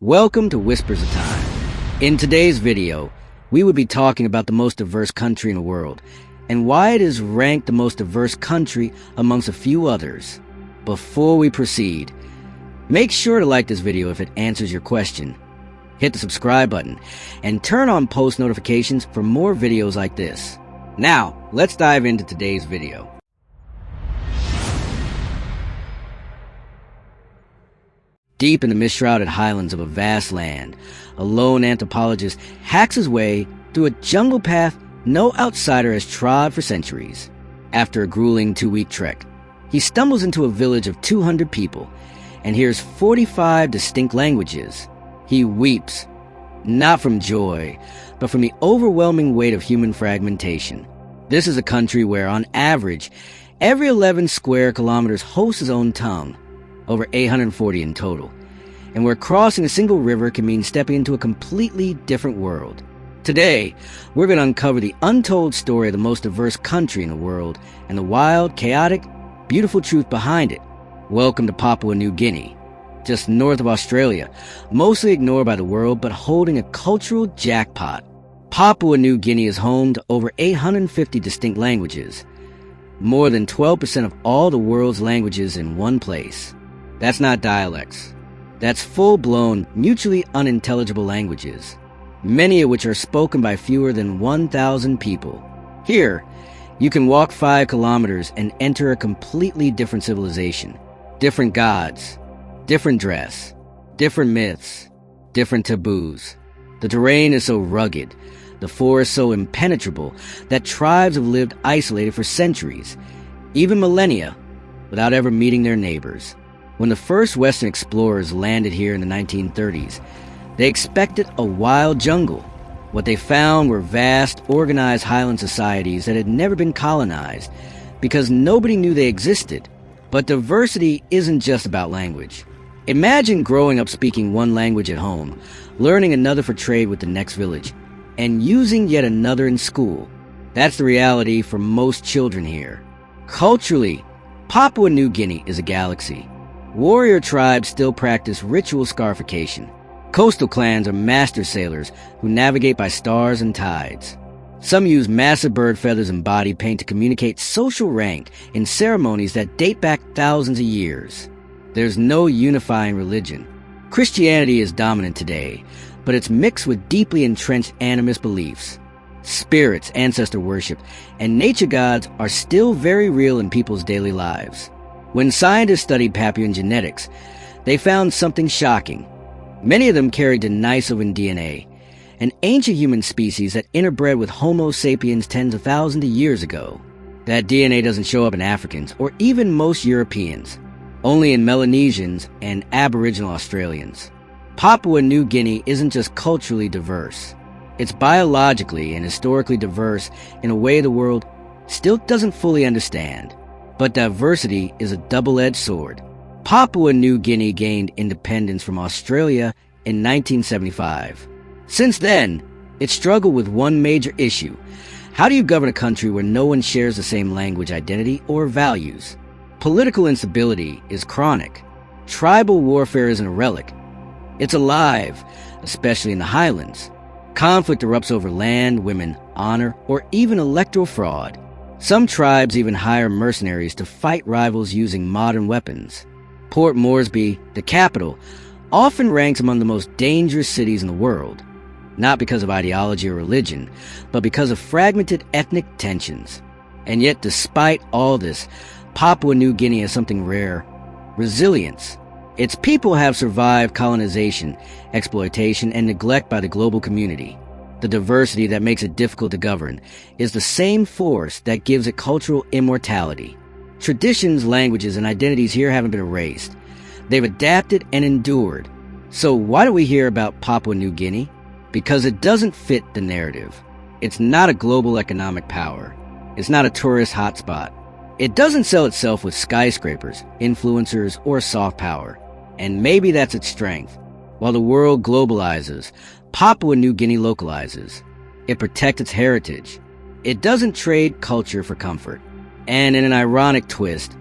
Welcome to Whispers of Time. In today's video, we would be talking about the most diverse country in the world and why it is ranked the most diverse country amongst a few others. Before we proceed, make sure to like this video if it answers your question. Hit the subscribe button and turn on post notifications for more videos like this. Now, let's dive into today's video. Deep in the mist-shrouded highlands of a vast land, a lone anthropologist hacks his way through a jungle path no outsider has trod for centuries. After a grueling 2-week trek, he stumbles into a village of 200 people and hears 45 distinct languages. He weeps, not from joy, but from the overwhelming weight of human fragmentation. This is a country where, on average, every 11 square kilometers hosts his own tongue, over 840 in total, and where crossing a single river can mean stepping into a completely different world. Today, we're going to uncover the untold story of the most diverse country in the world and the wild, chaotic, beautiful truth behind it. Welcome to Papua New Guinea, just north of Australia, mostly ignored by the world but holding a cultural jackpot. Papua New Guinea is home to over 850 distinct languages, more than 12% of all the world's languages in one place. That's not dialects. That's full-blown, mutually unintelligible languages, many of which are spoken by fewer than 1,000 people. Here, you can walk 5 kilometers and enter a completely different civilization. Different gods, different dress, different myths, different taboos. The terrain is so rugged, the forest so impenetrable, that tribes have lived isolated for centuries, even millennia, without ever meeting their neighbors. When the first Western explorers landed here in the 1930s, they expected a wild jungle. What they found were vast, organized highland societies that had never been colonized because nobody knew they existed. But diversity isn't just about language. Imagine growing up speaking one language at home, learning another for trade with the next village, and using yet another in school. That's the reality for most children here. Culturally, Papua New Guinea is a galaxy. Warrior tribes still practice ritual scarification. Coastal clans are master sailors who navigate by stars and tides. Some use massive bird feathers and body paint to communicate social rank in ceremonies that date back thousands of years. There's no unifying religion. Christianity is dominant today, but it's mixed with deeply entrenched animist beliefs. Spirits, ancestor worship, and nature gods are still very real in people's daily lives. When scientists studied Papuan genetics, they found something shocking. Many of them carried Denisovan DNA, an ancient human species that interbred with Homo sapiens tens of thousands of years ago. That DNA doesn't show up in Africans or even most Europeans, only in Melanesians and Aboriginal Australians. Papua New Guinea isn't just culturally diverse. It's biologically and historically diverse in a way the world still doesn't fully understand. But diversity is a double-edged sword. Papua New Guinea gained independence from Australia in 1975. Since then, it struggled with one major issue. How do you govern a country where no one shares the same language, identity, or values? Political instability is chronic. Tribal warfare isn't a relic. It's alive, especially in the highlands. Conflict erupts over land, women, honor, or even electoral fraud. Some tribes even hire mercenaries to fight rivals using modern weapons. Port Moresby, the capital, often ranks among the most dangerous cities in the world, not because of ideology or religion, but because of fragmented ethnic tensions. And yet, despite all this, Papua New Guinea has something rare: resilience. Its people have survived colonization, exploitation, and neglect by the global community. The diversity that makes it difficult to govern is the same force that gives it cultural immortality. Traditions, languages, and identities here haven't been erased. They've adapted and endured. So why do we hear about Papua New Guinea? Because it doesn't fit the narrative. It's not a global economic power. It's not a tourist hotspot. It doesn't sell itself with skyscrapers, influencers, or soft power. And maybe that's its strength. While the world globalizes, Papua New Guinea localizes. It protects its heritage. It doesn't trade culture for comfort. And in an ironic twist,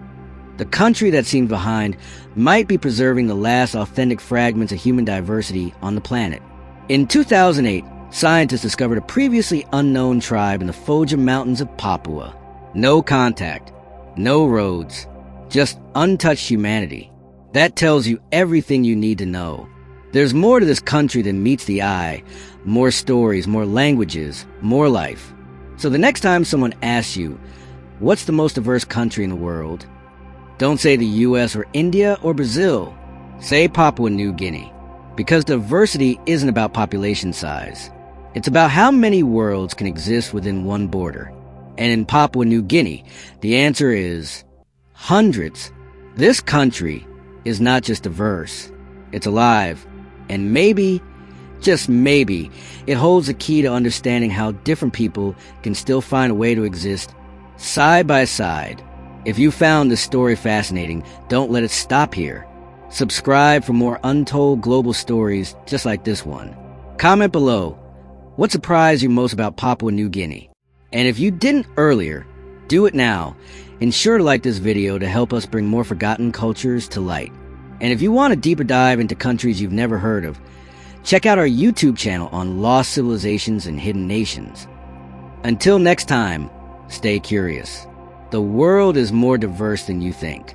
The country that seems behind might be preserving the last authentic fragments of human diversity on the planet. In 2008, scientists discovered a previously unknown tribe in the Foja Mountains of Papua. No contact, no roads, just untouched humanity. That tells you everything you need to know. There's more to this country than meets the eye. More stories, more languages, more life. So the next time someone asks you, what's the most diverse country in the world? Don't say the US or India or Brazil. Say Papua New Guinea. Because diversity isn't about population size. It's about how many worlds can exist within one border. And in Papua New Guinea, the answer is hundreds. This country is not just diverse. It's alive. And maybe, just maybe, it holds the key to understanding how different people can still find a way to exist side by side. If you found this story fascinating, don't let it stop here. Subscribe for more untold global stories just like this one. Comment below, what surprised you most about Papua New Guinea? And if you didn't earlier, do it now. Ensure to like this video to help us bring more forgotten cultures to light. And if you want a deeper dive into countries you've never heard of, check out our YouTube channel on lost civilizations and hidden nations. Until next time, stay curious. The world is more diverse than you think.